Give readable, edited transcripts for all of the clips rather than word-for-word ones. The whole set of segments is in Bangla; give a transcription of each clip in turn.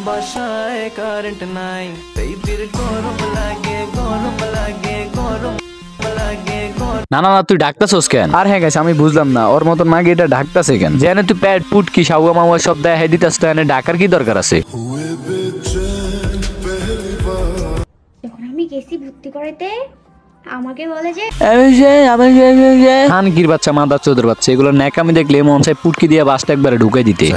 বাসায় কারেন্ট নাই, বেবির গরম লাগে গরম লাগে গরম লাগে গরম। না না না, তুই ডাকতাছস কেন? আর হ্যাঁ গাইস, আমি বুঝলাম না ওর মতন মাগে এটা ডাকতাছে কেন? যেন তুই প্যাট পুট কি সাউয়া মামা সব দেখাই দিতাস, তো এনে ডাকার কি দরকার আছে? যখন আমি গেছি ভর্তি করাইতে আমাকে বলে যে খানকির বাচ্চা, মাদার চোদের বাচ্চা, এগুলো ন্যাকামি দেখলে মন চাই পুটকি দিয়ে বাসটা একবারে ঢুকাই দিতে।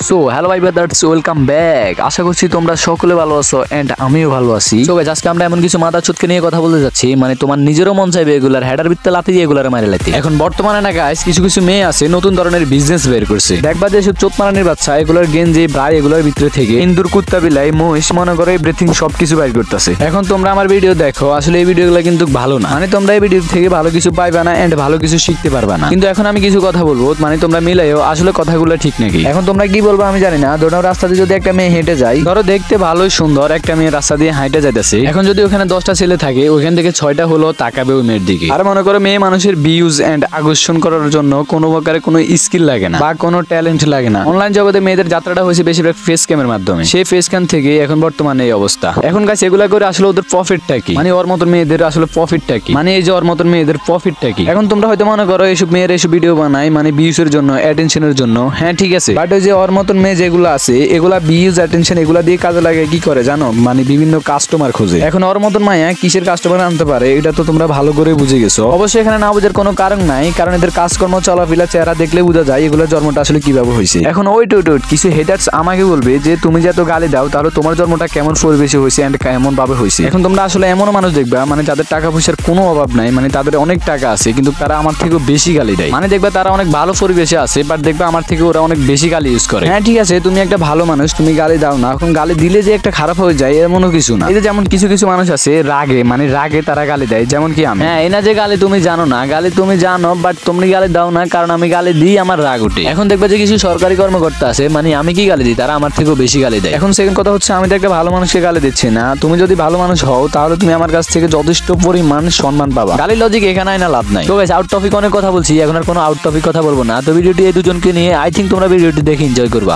সো হ্যালো ভাই ব্রাদার্স, ওয়েলকাম ব্যাক। আশা করছি তোমরা সকলে ভালো আছো এন্ড আমিও ভালো আছি। সো গাইস, আজকে আমরা এমন কিছু মাদার চোদকে নিয়ে কথা বলতে যাচ্ছি, মানে তোমার নিজেরও মন চাইবে এগুলার হেডার ভিত্তে লাথি দিয়ে এগুলার মারে লাইতে। এখন বর্তমানে না গাইস, কিছু কিছু মেয়ে আছে নতুন ধরনের বিজনেস বের করছে। দেখবা যে সব চোদ মারানির বাচ্চা এগুলোর গেঞ্জি প্রায় এগুলোর ভিতরে থেকে ইন্দুর, কুত্তা, বিলাই, মহিষ মনে করে এভরিথিং সবকিছু বাইর করতেছে। এখন তোমরা আমার ভিডিও দেখো, আসলে এই ভিডিওগুলো কিন্তু ভালো না, মানে তোমরা এই ভিডিও থেকে ভালো কিছু পাইবা না এন্ড ভালো কিছু শিখতে পারবা না। কিন্তু এখন আমি কিছু কথা বলবো, মানে তোমরা মিলাইও আসলে কথাগুলো ঠিক নাকি। এখন তোমরা কি বলবো আমি জানি না। ধরো রাস্তা দিয়ে যদি একটা মেয়ে হেঁটে যায়, ধরো দেখতে ভালোই সুন্দর একটা মেয়ে রাস্তা দিয়ে হাঁটে যাইতেছে, এখন যদি ওখানে 10টা ছেলে থাকে, ওখান থেকে 6টা হলো তাকাবে ওই মেয়ের দিকে। আর মনে করো মেয়ে মানুষের ভিউজ এন্ড আকর্ষণ করার জন্য কোনো প্রকারে কোনো স্কিল লাগে না বা কোনো ট্যালেন্ট লাগে না। অনলাইন জগতে মেয়েদের যাত্রাটা হয়েছে বেশিরভাগ ফেস ক্যামের মাধ্যমে। সেই ফেস ক্যাম থেকে এখন বর্তমানে এই অবস্থা। এখন গাছ এগুলা করে আসলে ওদের প্রফিটটা কি, মানে ওর মতন মেয়েদের আসলে প্রফিটটা কি, মানে এই যে ওর মতন মেয়েদের প্রফিটটা কি। এখন তোমরা হয়তো মনে করো এইসব মেয়ের এইসব ভিডিও বানায় মানে ভিউজের জন্য, অ্যাটেনশনের জন্য। হ্যাঁ ঠিক আছে, বাট ওই যে ওর মতন মেয়ে যেগুলো আছে এগুলা ভিউজ অ্যাটেনশন এগুলা দিয়ে কাজে লাগে কি করে জানো, মানে বিভিন্ন কাস্টমার খোঁজে। এখন ওর মতন মায়া কিসের কাস্টমার আনতে পারে এটা তো তোমরা ভালো করে বুঝে গেছো। অবশ্যই এখানে না বোঝার কোনো কারণ নাই, কারণ এদের কাজকর্ম চলাফেরা চেহারা দেখলে বোঝা যায় এগুলোর জন্মটা আসলে কিভাবে হয়েছে। এখন ওই কিছু হেটার্স আমাকে বলবে যে তুমি যে এত গালি দাও তাহলে তোমার জন্মটা কেমন পরিবেশে হয়েছে এন্ড কেমন ভাবে হয়েছে। এখন তোমরা আসলে এমন মানুষ দেখবা মানে যাদের টাকা পয়সার কোনো অভাব নাই, মানে তাদের অনেক টাকা আছে কিন্তু তারা আমার থেকেও বেশি গালি দেয়। মানে দেখবা তারা অনেক ভালো পরিবেশে আছে, বাট দেখবা আমার থেকে ওরা অনেক বেশি গালি ইউজ করে। হ্যাঁ ঠিক আছে, তুমি একটা ভালো মানুষ, তুমি গালি দাও না। এখন গালি দিলে যে একটা খারাপ হয়ে যায় এমনও কিছু না। এই যে যেমন কিছু কিছু মানুষ আছে রাগে, মানে রাগে তারা গালি দেয়, যেমন কি আমি। হ্যাঁ এই না যে গালি তুমি জানো না, গালি তুমি জানো, বাট তুমি গালি দাও না কারণ আমি গালি দিই আমার রাগ উঠে। এখন দেখবে যে কিছু সরকারি কর্মকর্তা আছে, মানে আমি কি গালি দিই তারা আমার থেকেও বেশি গালি দেয়। এখন সেকেন্ড কথা হচ্ছে আমি তো একটা ভালো মানুষকে গালি দিচ্ছি না। তুমি যদি ভালো মানুষ হও তাহলে তুমি আমার কাছ থেকে যথেষ্ট পরিমাণ সম্মান পাবা। গালি লজিক এখানে না লাভ নাই। তো গাইস, আউট টপিক অনেক কথা বলছি, এখন আর কোনো আউট টপিক কথা বলবো না। তো ভিডিওটি এই দুজনকে নিয়ে আই থিঙ্ক তোমরা ভিডিওটি দেখে এনজয় করবা।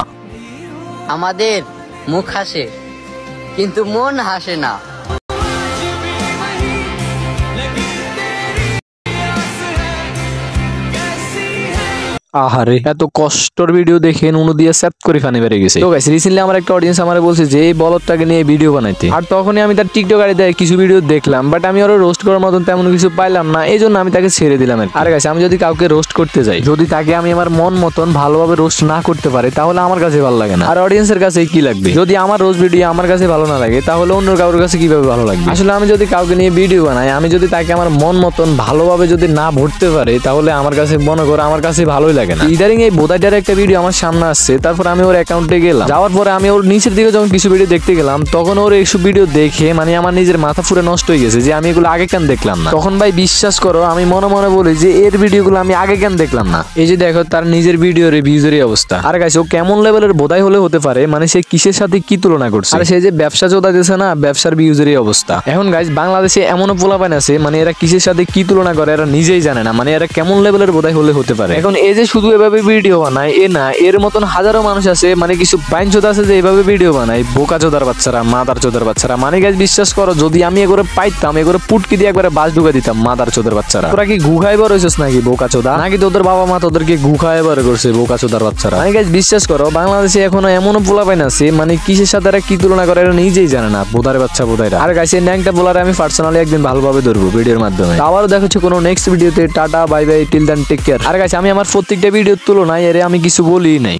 আমাদের মুখ হাসে কিন্তু মন হাসে না। আহারে, এত কষ্টর ভিডিও দেখে নুনু দিয়ে সেট করে ফানি বেড়ে গেছে। তো গাইস, রিসেন্টলি আমার একটা অডিয়েন্স আমারে বলছে যে এই বলদটাকে নিয়ে ভিডিও বানাইতে, আর তখনই আমি তার টিকটক আইডিতে কিছু ভিডিও দেখলাম, বাট আমি ওর রোস্ট করার মতন তেমন কিছু পাইলাম না, এই জন্য আমি তাকে ছেড়ে দিলাম। আর গাইস, আমি যদি কাউকে রোস্ট করতে যাই, যদি তাকে আমি আমার মন মতন ভালোভাবে রোস্ট না করতে পারি তাহলে আমার কাছে ভালো লাগে না, আর অডিয়েন্সের কাছে কি লাগবে। যদি আমার রোস্ট ভিডিও আমার কাছে ভালো না লাগে তাহলে অন্য কারোর কাছে কিভাবে ভালো লাগবে। আসলে আমি যদি কাউকে নিয়ে ভিডিও বানাই, আমি যদি তাকে আমার মন মতন ভালোভাবে যদি না ভরতে পারি তাহলে আমার কাছে মনে করো আমার কাছে ভালোই লাগে না। ইদারিং এই বোধাইটার একটা ভিডিও আমার সামনে আসছে, তারপর আমি ওর অ্যাকাউন্টে গেলাম, যাওয়ার পরে আমি ওর নিচের দিকে যখন কিছু ভিডিও দেখতে গেলাম তখন ওর এইসব ভিডিও দেখে মানে আমার নিজের মাথা পুরো নষ্ট হয়ে গেছে যে আমি এগুলো আগে কেন দেখলাম না। তখন ভাই বিশ্বাস করো আমি মনে মনে বলি যে এর ভিডিওগুলো আমি আগে কেন দেখলাম না। এই যে দেখো তার নিজের ভিডিওর ভিউজের অবস্থা। আর গাইস, ও কেমন লেভেলের বোধাই হলে হতে পারে, মানে সে কিসের সাথে কি তুলনা করছে। আর সে যে ব্যবসা চোদা দিয়েছে না, ব্যবসার ভিউজের অবস্থা। এখন গাইস, বাংলাদেশে এমনও পোলাপান আছে মানে এরা কিসের সাথে কি তুলনা করে এরা নিজেই জানে না, মানে এরা কেমন লেভেলের বোধাই হলে হতে পারে। এখন এই যে শুধু এভাবে ভিডিও বানায় এ না, এর মতন হাজারো মানুষ আছে, মানে কিছু বাইনচোদা আছে যে এইভাবে ভিডিও বানায়, বোকা চোদার বাচ্চারা, মাদার চোদার বাচ্চারা। মানে গাইস বিশ্বাস করো যদি আমি এগুলো পাইতাম এগুলো পুটকি দিয়ে একবারে বাস ঢুকে দিতাম। মাদার চোদার বাচ্চারা, তোরা কি গু খাইবার হয়েছিস নাকি বোকা চোদা, নাকি তোদের বাবা মা তোদেরকে গু খাইবার করছে বোকা চোদার বাচ্চারা। মানে গাইস বিশ্বাস করো বাংলাদেশে এখনো এমনও পোলাপাইন আছে মানে কিসের সাথে এরা কি তুলনা করে এরা নিজেই জানে না, বোধার বাচ্চা বোধাইরা। আর গাইস, এই ন্যাংটা বলারে আমি পার্সোনালি একদিন ভালোভাবে ধরবো ভিডিওর মাধ্যমে। আবারও দেখাচ্ছি কোনো নেক্সট ভিডিওতে। Tata bye bye, till then, take care. আর গাইস, আমি আমার প্রত্যেকটা ভিডিওর তুলনায় এর আমি কিছু বলি নাই।